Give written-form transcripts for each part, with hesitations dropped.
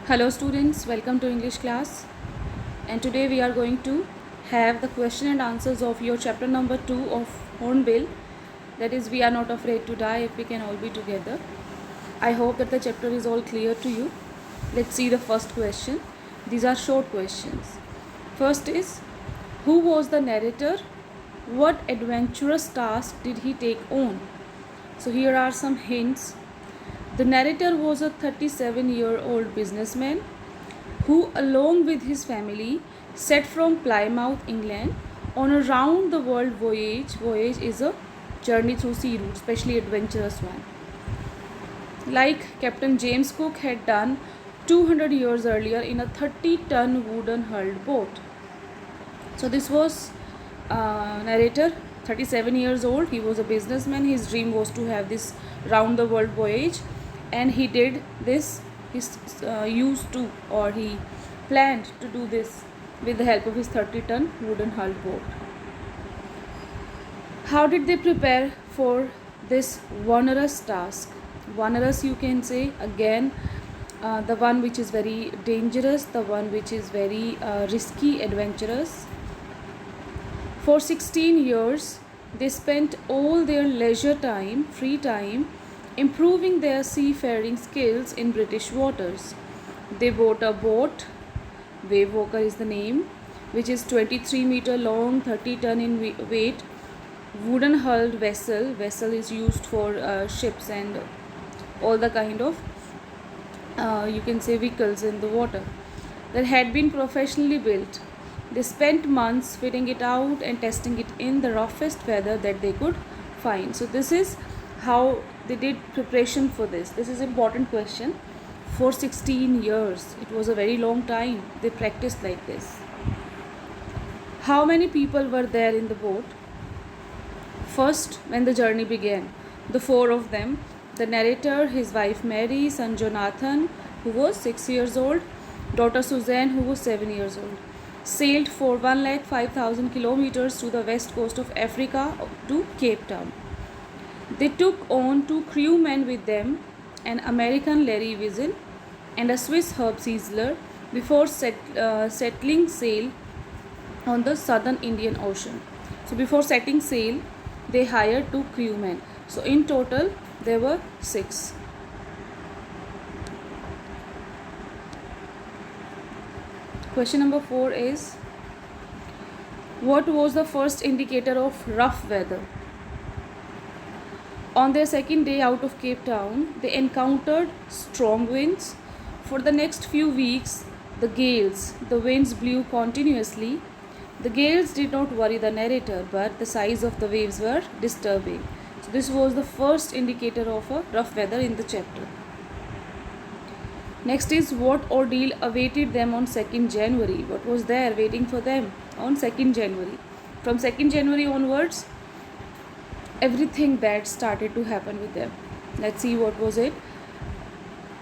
Hello students, welcome to English class, and today we are going to have the question and answers of your chapter number 2 of Hornbill, that is we are not afraid to die if we can all be together. I hope that the chapter is all clear to you. Let's see the first question. These are short questions. First is, who was the narrator? What adventurous task did he take on? So here are some hints. The narrator was a 37-year-old businessman who, along with his family, set from Plymouth, England, on a round-the-world voyage. Voyage is a journey through sea route, especially adventurous one. Like Captain James Cook had done 200 years earlier in a 30-ton wooden-hulled boat. So this was narrator, 37 years old. He was a businessman. His dream was to have this round-the-world voyage, and he did this. He planned to do this with the help of his 30-ton wooden-hulled boat. How did they prepare for this onerous task? Onerous, you can say, again, the one which is very dangerous, the one which is very risky, adventurous. For 16 years, they spent all their leisure time, free time, improving their seafaring skills in British waters. They bought a boat, Wave Walker is the name, which is 23-meter long, 30 ton in weight, wooden hulled vessel. Vessel is used for ships and all the kind of you can say vehicles in the water, that had been professionally built. They spent months fitting it out and testing it in the roughest weather that they could find. So this is how they did preparation for this. This is important question. For 16 years, it was a very long time they practiced like this. How many people were there in the boat? First, when the journey began, the four of them, the narrator, his wife Mary, son Jonathan, who was 6 years old, daughter Suzanne, who was 7 years old, sailed for 105,000 kilometers to the west coast of Africa to Cape Town. They took on 2 crewmen with them, an American Larry Wiesel and a Swiss Herb Siesler, before settling sail on the southern Indian Ocean. So before setting sail, they hired 2 crewmen. So in total, there were 6. Question number 4 is, what was the first indicator of rough weather? On their second day out of Cape Town, they encountered strong winds. For the next few weeks, the winds blew continuously. The gales did not worry the narrator, but the size of the waves were disturbing. So this was the first indicator of a rough weather in the chapter. Next is, what ordeal awaited them on 2nd January? What was there waiting for them on 2nd January? From 2nd January onwards, everything bad started to happen with them. Let's see what was it.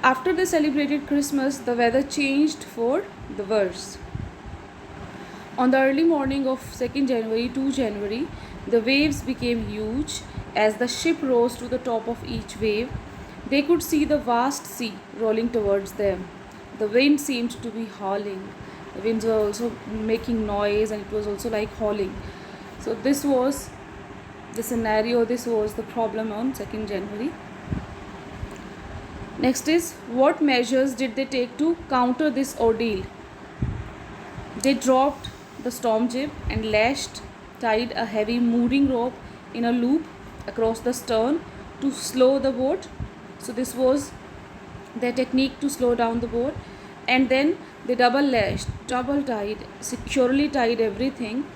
After they celebrated Christmas, the weather changed for the worse. On the early morning of 2nd January, 2 January, the waves became huge. As the ship rose to the top of each wave, they could see the vast sea rolling towards them. The wind seemed to be howling. The winds were also making noise, and it was also like howling. So this was the scenario, this was the problem on 2nd January. Next is, what measures did they take to counter this ordeal? They dropped the storm jib and tied a heavy mooring rope in a loop across the stern to slow the boat. So this was their technique to slow down the boat. And then they securely tied everything,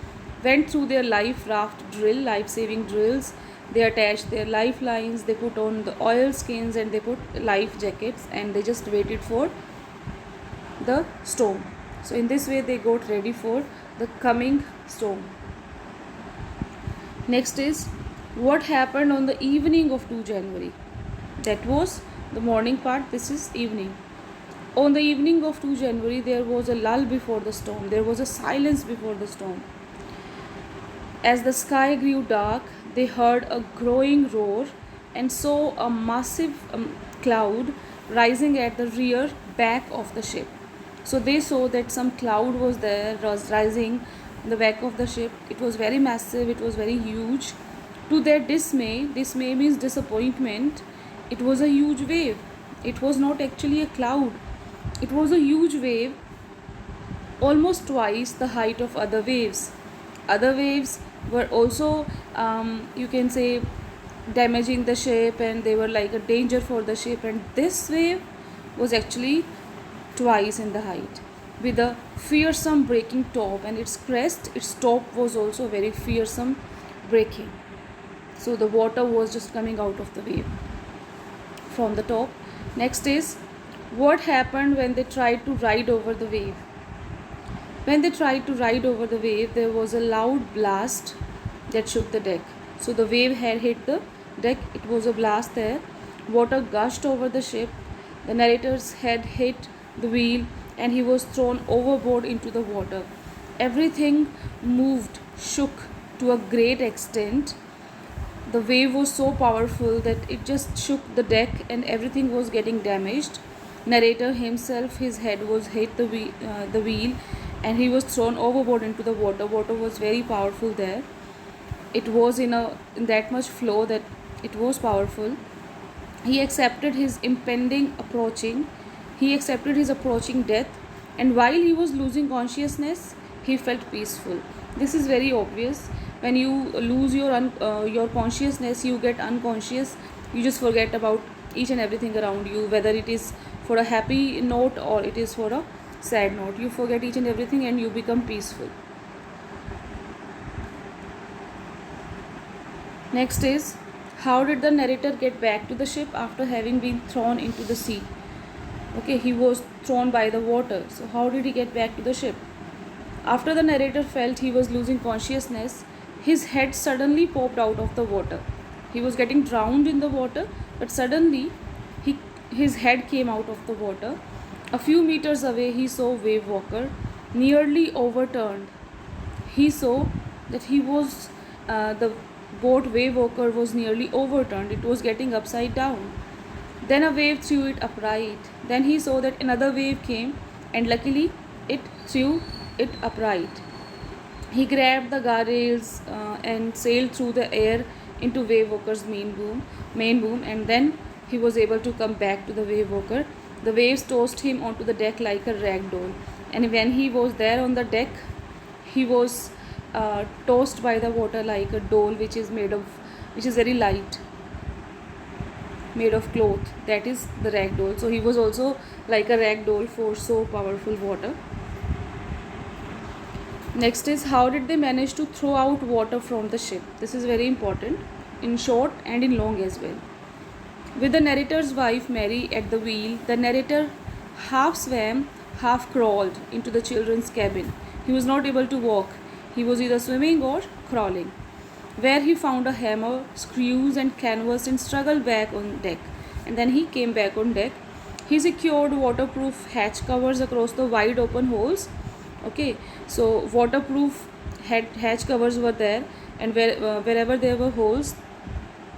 went through their life raft drill, life-saving drills. They attached their lifelines, they put on the oil skins, and they put life jackets, and they just waited for the storm. So in this way they got ready for the coming storm. Next is, what happened on the evening of 2 January? That was the morning part, this is evening. On the evening of 2 January, there was a lull before the storm. There was a silence before the storm. As the sky grew dark, they heard a growing roar and saw a massive cloud rising at the rear back of the ship. So they saw that some cloud was there, was rising in the back of the ship. It was very massive, it was very huge. To their dismay means disappointment, it was a huge wave. It was not actually a cloud, it was a huge wave, almost twice the height of other waves. Other waves were also, you can say, damaging the ship, and they were like a danger for the ship. And this wave was actually twice in the height, with a fearsome breaking top, and its crest, its top was also very fearsome breaking. So the water was just coming out of the wave from the top. Next is what happened when they tried to ride over the wave. When they tried to ride over the wave, there was a loud blast that shook the deck. So the wave had hit the deck, it was a blast there. Water gushed over the ship. The narrator's head hit the wheel and he was thrown overboard into the water. Everything moved, shook to a great extent. The wave was so powerful that it just shook the deck and everything was getting damaged. Narrator himself, his head was hit the wheel and he was thrown overboard into the water. Water was very powerful there. It was in that much flow that it was powerful. He accepted his approaching death, and while he was losing consciousness, he felt peaceful. This is very obvious. When you lose your consciousness, you get unconscious. You just forget about each and everything around you, whether it is for a happy note or it is for a sad note. You forget each and everything and you become peaceful. Next is, how did the narrator get back to the ship after having been thrown into the sea? Okay, he was thrown by the water. So how did he get back to the ship? After the narrator felt he was losing consciousness, his head suddenly popped out of the water. He was getting drowned in the water, but suddenly his head came out of the water. A few meters away, he saw Wave Walker nearly overturned. He saw that the boat Wave Walker was nearly overturned. It was getting upside down. Then a wave threw it upright. Then he saw that another wave came, and luckily it threw it upright. He grabbed the guardrails and sailed through the air into Wave Walker's main boom, and then he was able to come back to the Wave Walker. The waves tossed him onto the deck like a rag doll, and when he was there on the deck, he was tossed by the water like a doll, which is very light, made of cloth. That is the rag doll. So he was also like a rag doll for so powerful water. Next is, how did they manage to throw out water from the ship? This is very important, in short and in long as well. With the narrator's wife Mary at the wheel, the narrator half swam, half crawled into the children's cabin. He was not able to walk. He was either swimming or crawling, where he found a hammer, screws and canvas and struggled back on deck. And then he came back on deck. He secured waterproof hatch covers across the wide open holes. Okay, so waterproof hatch covers were there, and wherever there were holes,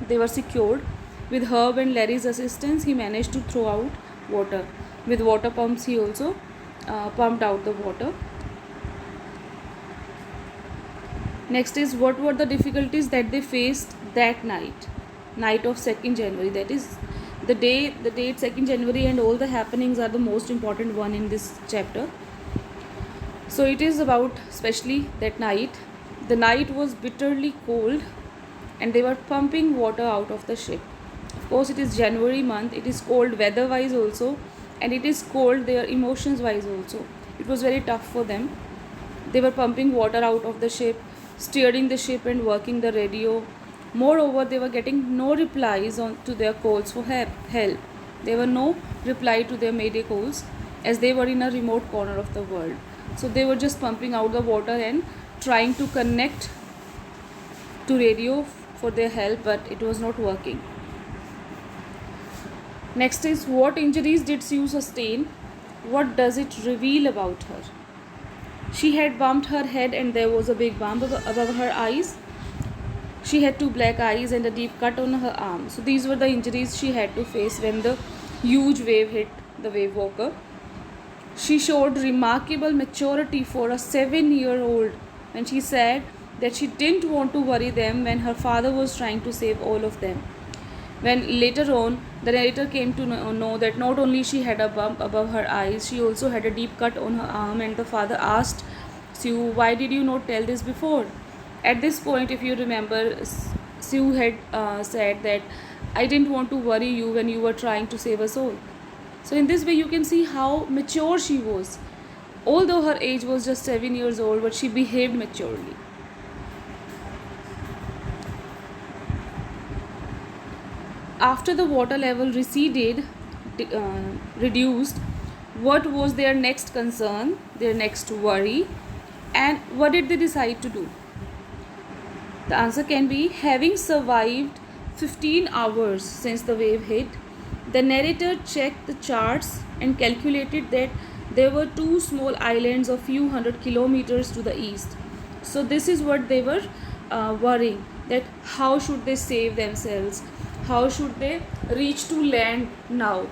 they were secured. With Herb and Larry's assistance, he managed to throw out water. With water pumps, he also pumped out the water. Next is, what were the difficulties that they faced that night of 2nd January? That is the date 2nd January, and all the happenings are the most important one in this chapter. So it is about especially that night. The night was bitterly cold and they were pumping water out of the ship. Of course, it is January month. It is cold weather wise also, and it is cold their emotions wise also. It was very tough for them. They were pumping water out of the ship, steering the ship and working the radio. Moreover, they were getting no replies to their calls for help. There were no reply to their mayday calls, as they were in a remote corner of the world. So they were just pumping out the water and trying to connect to radio for their help, but it was not working. Next is, what injuries did Sue sustain? What does it reveal about her? She had bumped her head and there was a big bump above her eyes. She had 2 black eyes and a deep cut on her arm. So these were the injuries she had to face when the huge wave hit the Wave Walker. She showed remarkable maturity for a 7-year-old when she said that she didn't want to worry them when her father was trying to save all of them. When later on, the narrator came to know that not only she had a bump above her eyes, she also had a deep cut on her arm, and the father asked Sue, "Why did you not tell this before?" At this point, if you remember, Sue had said that I didn't want to worry you when you were trying to save us all. So in this way, you can see how mature she was. Although her age was just 7 years old, but she behaved maturely. After the water level receded, reduced, what was their next concern, their next worry, and what did they decide to do? The answer can be, having survived 15 hours since the wave hit, the narrator checked the charts and calculated that there were two small islands a few hundred kilometers to the east. So this is what they were worrying, that how should they save themselves, how should they reach to land now.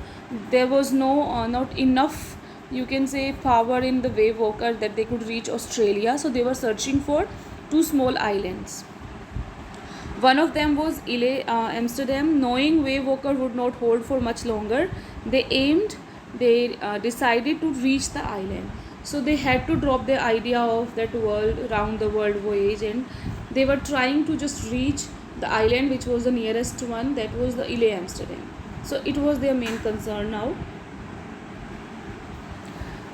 There was not enough, you can say, power in the Wave Walker that they could reach Australia, so they were searching for two small islands. One of them was Ile Amsterdam. Knowing Wave Walker would not hold for much longer, they decided to reach the island. So they had to drop their idea of that round the world voyage, and they were trying to just reach the island which was the nearest one, that was the Ile Amsterdam. So it was their main concern now.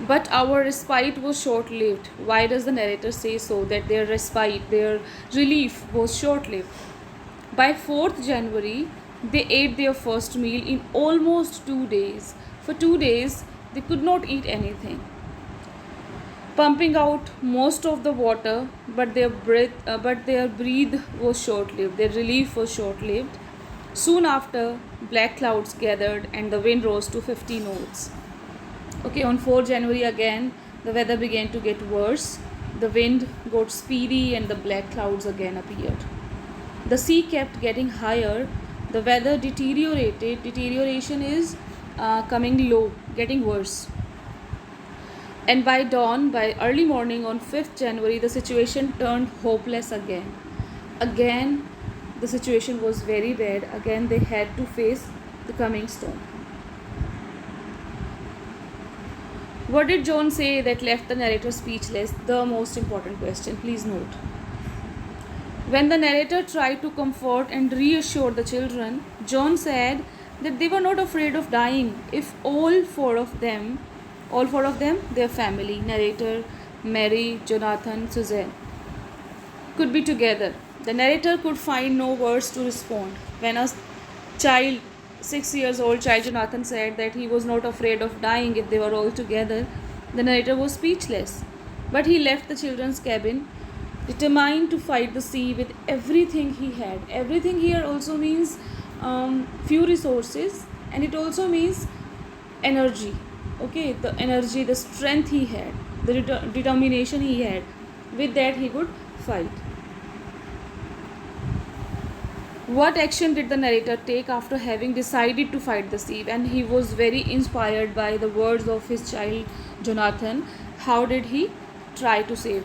But our respite was short-lived. Why does the narrator say so, that their respite, their relief was short-lived? By 4th January, they ate their first meal in almost 2 days. For 2 days, they could not eat anything, pumping out most of the water, but their breath was short-lived. Their relief was short-lived. Soon after, black clouds gathered and the wind rose to 50 knots. Okay, on 4 January again, the weather began to get worse. The wind got speedy and the black clouds again appeared. The sea kept getting higher. The weather deteriorated. Deterioration is coming low, getting worse. And by dawn, by early morning on 5th January, the situation turned hopeless again. Again, the situation was very bad. Again, they had to face the coming storm. What did John say that left the narrator speechless? The most important question, please note. When the narrator tried to comfort and reassure the children, John said that they were not afraid of dying if all four of them, their family, narrator, Mary, Jonathan, Suzanne, could be together. The narrator could find no words to respond. When a 6-year-old child, Jonathan, said that he was not afraid of dying if they were all together, the narrator was speechless. But he left the children's cabin, determined to fight the sea with everything he had. Everything here also means few resources, and it also means energy. Okay, the energy, the strength he had, the determination he had. With that, he could fight. What action did the narrator take after having decided to fight the sea? And he was very inspired by the words of his child Jonathan. How did he try to save?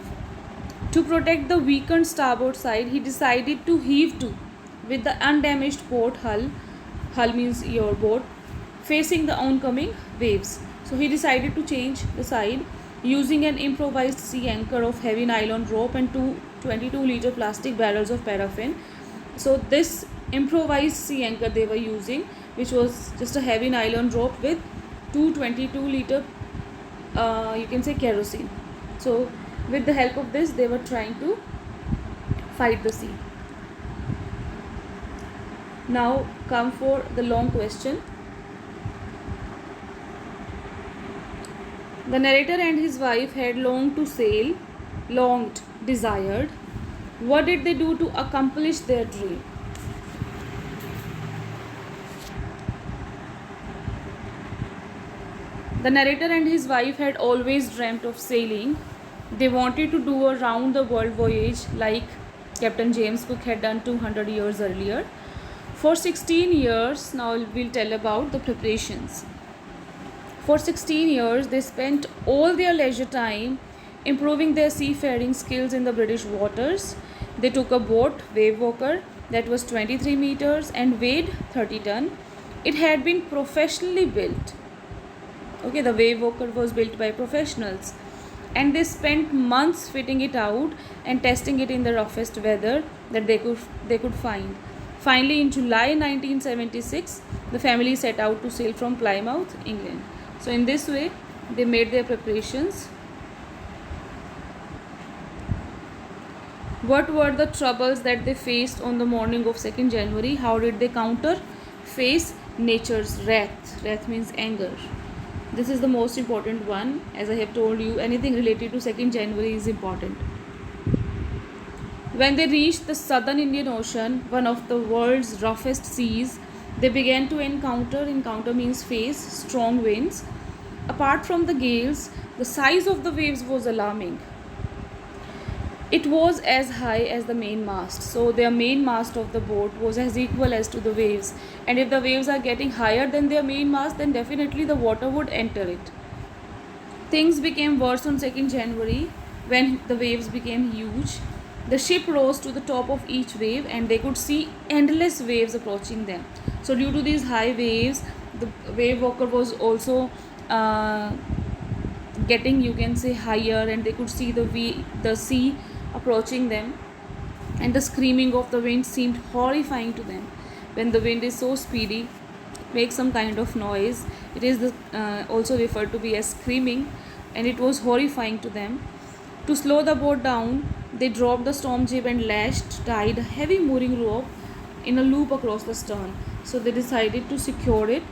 To protect the weakened starboard side, he decided to heave to with the undamaged port hull. Hull means your boat, facing the oncoming waves. So he decided to change the side using an improvised sea anchor of heavy nylon rope and two 22-liter plastic barrels of paraffin. So this improvised sea anchor they were using, which was just a heavy nylon rope with two 22-liter you can say kerosene. So with the help of this, they were trying to fight the sea. Now come for the long question. The narrator and his wife had longed to sail, desired. What did they do to accomplish their dream? The narrator and his wife had always dreamt of sailing. They wanted to do a round the world voyage like Captain James Cook had done 200 years earlier. For 16 years, now we'll tell about the preparations. For 16 years, they spent all their leisure time improving their seafaring skills in the British waters. They took a boat, Wave Walker, that was 23 meters and weighed 30 ton. It had been professionally built. Okay, the Wave Walker was built by professionals, and they spent months fitting it out and testing it in the roughest weather that they could find. Finally, in July 1976, the family set out to sail from Plymouth, England. So in this way, they made their preparations. What were the troubles that they faced on the morning of 2nd January? How did they face nature's wrath? Wrath means anger. This is the most important one. As I have told you, anything related to 2nd January is important. When they reached the southern Indian Ocean, one of the world's roughest seas, they began to encounter means face, strong winds. Apart from the gales, the size of the waves was alarming. It was as high as the main mast. So their main mast of the boat was as equal as to the waves. And if the waves are getting higher than their main mast, then definitely the water would enter it. Things became worse on 2nd January when the waves became huge. The ship rose to the top of each wave and they could see endless waves approaching them. So due to these high waves, the Wave Walker was also getting, you can say, higher, and they could see the sea approaching them, and the screaming of the wind seemed horrifying to them. When the wind is so speedy, it makes some kind of noise. It is also referred to be as screaming, and it was horrifying to them. To slow the boat down, they dropped the storm jib and tied a heavy mooring rope in a loop across the stern. So they decided to secure it.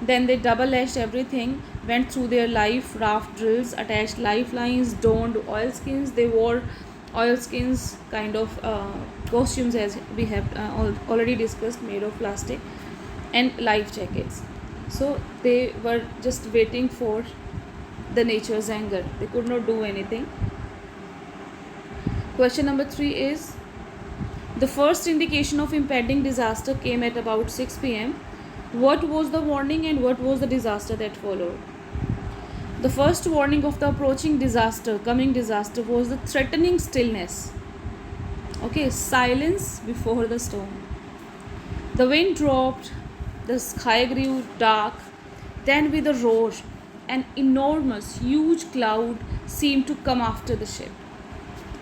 Then they double lashed everything, went through their life raft drills, attached lifelines, donned oilskins. They wore oilskins kind of costumes, as we have already discussed, made of plastic, and life jackets. So they were just waiting for the nature's anger. They could not do anything. Question number 3 is, the first indication of impending disaster came at about 6 p.m. What was the warning and what was the disaster that followed? The first warning of the approaching disaster, coming disaster, was the threatening stillness. Okay, silence before the storm. The wind dropped, the sky grew dark, then with a roar, an enormous, huge cloud seemed to come after the ship.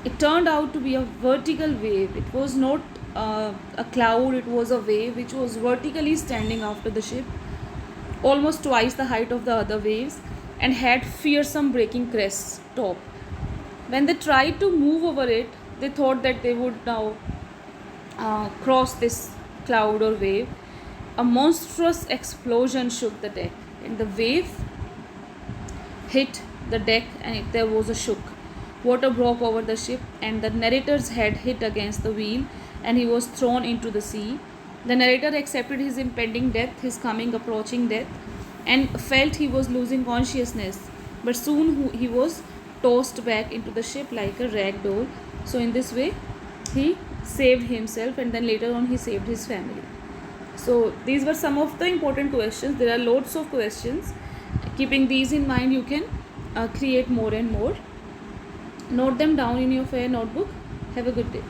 It turned out to be a vertical wave. It was not a cloud, it was a wave which was vertically standing after the ship, almost twice the height of the other waves, and had fearsome breaking crests top. When they tried to move over it, they thought that they would now cross this cloud or wave. A monstrous explosion shook the deck, and the wave hit the deck, and there was a shook. Water broke over the ship, and the narrator's head hit against the wheel, and he was thrown into the sea. The narrator accepted his impending death, his approaching death, and felt he was losing consciousness. But soon he was tossed back into the ship like a rag doll. So in this way, he saved himself, and then later on he saved his family. So these were some of the important questions. There are lots of questions. Keeping these in mind, you can create more and more. Note them down in your fair notebook. Have a good day.